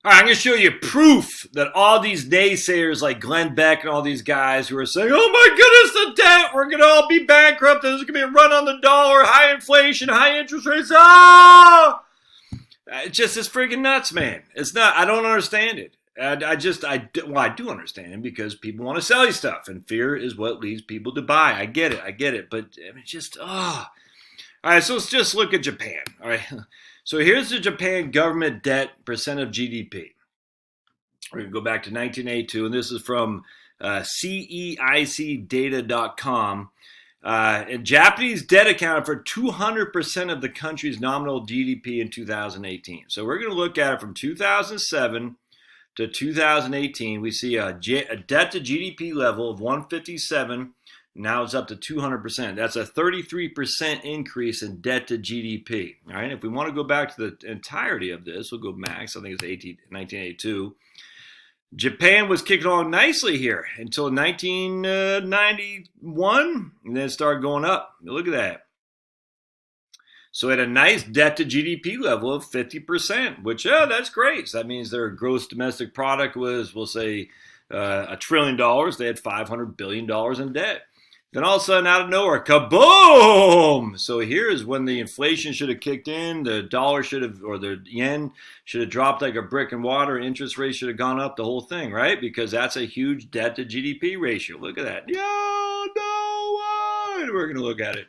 All right, I'm going to show you proof that all these naysayers like Glenn Beck and all these guys who are saying, oh my goodness, the debt, we're going to all be bankrupt, there's going to be a run on the dollar, high inflation, high interest rates, It's just it's freaking nuts, man. It's not, I don't understand it. I do understand it because people want to sell you stuff and fear is what leads people to buy. I get it. But it's just, All right, so let's just look at Japan, all right? So here's the Japan government debt percent of GDP. We're going to go back to 1982, and this is from CEICdata.com. And Japanese debt accounted for 200% of the country's nominal GDP in 2018. So we're going to look at it from 2007 to 2018. We see a debt to GDP level of 157. Now it's up to 200%. That's a 33% increase in debt to GDP. All right. If we want to go back to the entirety of this, we'll go max. I think it's 1982. Japan was kicking along nicely here until 1991, and then it started going up. Look at that. So it had a nice debt to GDP level of 50%, which, that's great. So that means their gross domestic product was, we'll say, $1 trillion. They had $500 billion in debt. Then all of a sudden, out of nowhere, kaboom! So here is when the inflation should have kicked in, the dollar should have, or the yen should have dropped like a brick in water, interest rates should have gone up, the whole thing, right? Because that's a huge debt to GDP ratio. Look at that. Yeah, no way! We're going to look at it.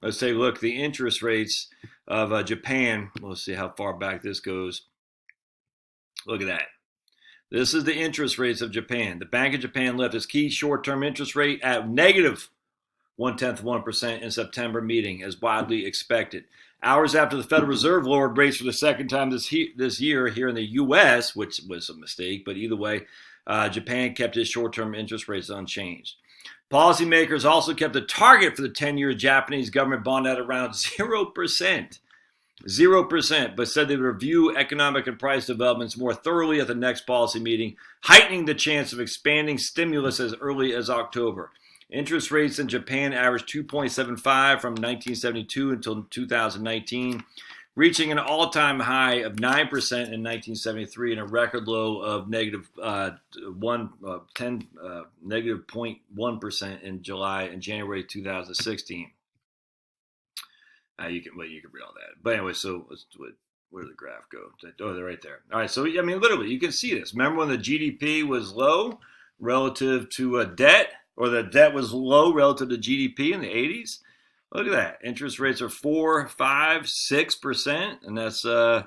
Let's take a look at the interest rates of Japan. Let's see how far back this goes. Look at that. This is the interest rates of Japan. The Bank of Japan left its key short-term interest rate at negative 0.1% in September meeting, as widely expected. Hours after the Federal Reserve lowered rates for the second time this year here in the U.S., which was a mistake, but either way, Japan kept its short-term interest rates unchanged. Policymakers also kept the target for the 10-year Japanese government bond at around 0%. 0%, but said they would review economic and price developments more thoroughly at the next policy meeting, heightening the chance of expanding stimulus as early as October. Interest rates in Japan averaged 2.75 from 1972 until 2019, reaching an all-time high of 9% in 1973 and a record low of negative 0.1% in January 2016. You can read all that. But anyway, so where did the graph go? Oh, they're right there. All right, so I mean, literally, you can see this. Remember when the GDP was low relative to debt, or the debt was low relative to GDP in the 80s? Look at that. Interest rates are 4, 5, 6%, and that's I'm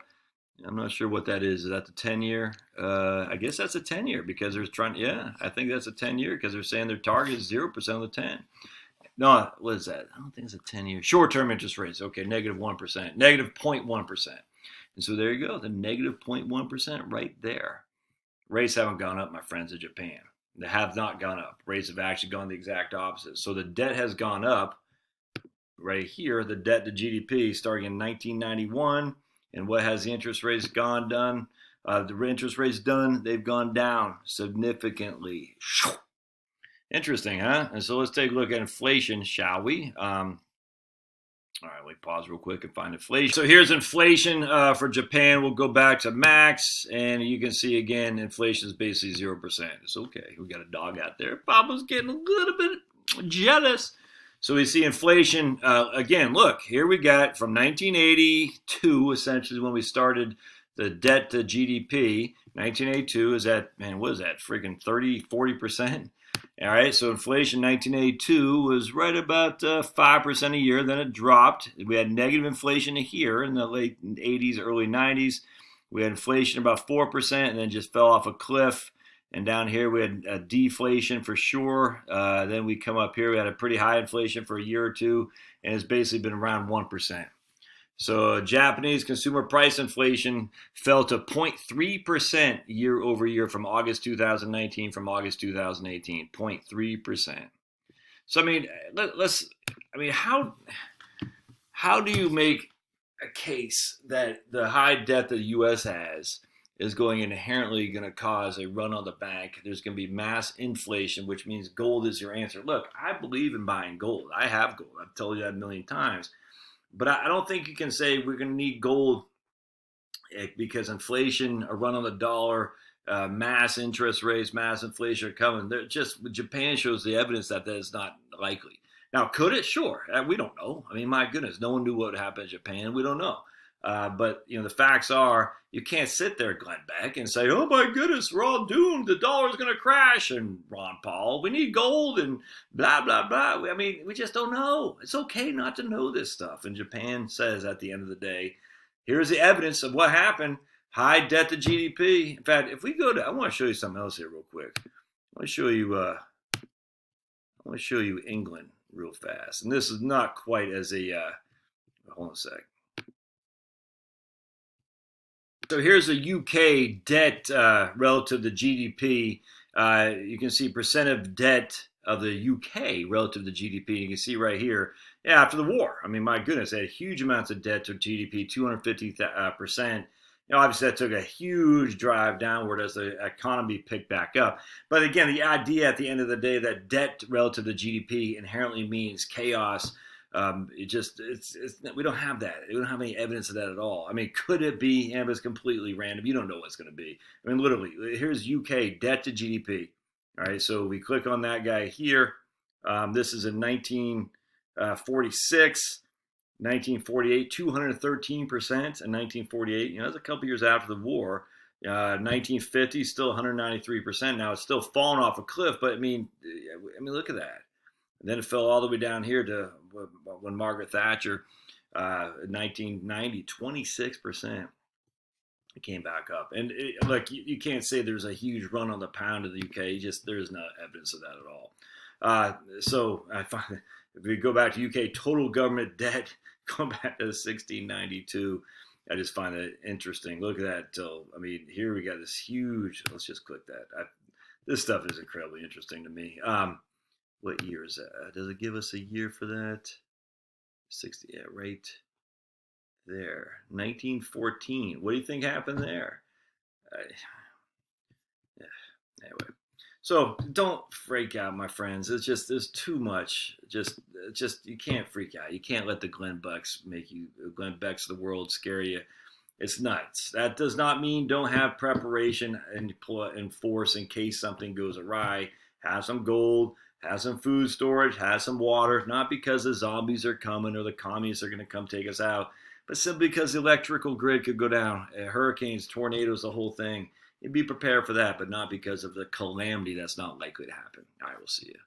not sure what that is. Is that the 10-year? I guess that's a 10-year because they're trying. Yeah, I think that's a 10-year because they're saying their target is 0% of the 10. No, what is that? I don't think it's a 10-year. Short-term interest rates. Okay, negative 1%, negative 0.1%. And so there you go, the negative 0.1% right there. Rates haven't gone up, my friends, in Japan. They have not gone up. Rates have actually gone the exact opposite. So the debt has gone up right here, the debt to GDP starting in 1991. And what has the interest rates done? The interest rates done, they've gone down significantly. Interesting, huh? And so let's take a look at inflation, shall we? All right, let me pause real quick and find inflation. So here's inflation for Japan. We'll go back to max, and you can see again, inflation is basically 0%. It's okay. We got a dog out there. Papa's getting a little bit jealous. So we see inflation again. Look, here we got from 1982, essentially when we started the debt to GDP. 1982 is at, man, what is that? Friggin' 30, 40%. All right, so inflation in 1982 was right about 5% a year. Then it dropped. We had negative inflation here in the late 80s, early 90s. We had inflation about 4% and then just fell off a cliff. And down here we had deflation for sure. Then we come up here, we had a pretty high inflation for a year or two, and it's basically been around 1%. So Japanese consumer price inflation fell to 0.3% year over year from August 2019 from August 2018, 0.3%. So I mean, how do you make a case that the high debt that the U.S. has is inherently going to cause a run on the bank? There's going to be mass inflation, which means gold is your answer. Look, I believe in buying gold. I have gold. I've told you that a million times. But I don't think you can say we're going to need gold because inflation, a run on the dollar, mass interest rates, mass inflation are coming. They're just Japan shows the evidence that that is not likely. Now, could it? Sure. We don't know. I mean, my goodness, no one knew what would happen in Japan. We don't know. But the facts are, you can't sit there, Glenn Beck, and say, "Oh my goodness, we're all doomed. The dollar's going to crash." And Ron Paul, we need gold and blah blah blah. I mean, we just don't know. It's okay not to know this stuff. And Japan says, at the end of the day, here's the evidence of what happened. High debt to GDP. In fact, if we go to, I want to show you something else here real quick. I want to show you England real fast. And this is not quite as a. Hold on a sec. So here's a UK debt relative to GDP. You can see percent of debt of the UK relative to GDP. You can see right here, after the war. I mean, my goodness, they had huge amounts of debt to GDP, 250%. Obviously, that took a huge drive downward as the economy picked back up. But again, the idea at the end of the day that debt relative to GDP inherently means chaos. We don't have that. We don't have any evidence of that at all. I mean, could it be? But it's completely random. You don't know what's going to be. I mean, literally, here's UK debt to GDP. All right, so we click on that guy here. This is in 1946, 1948, 213%, and 1948. That's a couple years after the war. 1950, still 193%. Now it's still falling off a cliff, but I mean, look at that. And then it fell all the way down here to when Margaret Thatcher, 1990, 26%. It came back up. And look, you can't say there's a huge run on the pound in the UK. There's no evidence of that at all. So I find if we go back to UK total government debt, going back to 1692, I just find it interesting. Look at that. Here we got this huge. Let's just click that. This stuff is incredibly interesting to me. What year is that? Does it give us a year for that? 60, yeah, right there. 1914. What do you think happened there? Anyway. So don't freak out, my friends. There's too much. Just you can't freak out. You can't let the Glenn Becks of the world scare you. It's nuts. That does not mean don't have preparation and force in case something goes awry. Have some gold. Have some food storage, have some water, not because the zombies are coming or the communists are going to come take us out, but simply because the electrical grid could go down. Hurricanes, tornadoes, the whole thing. You'd be prepared for that, but not because of the calamity that's not likely to happen. I will see you.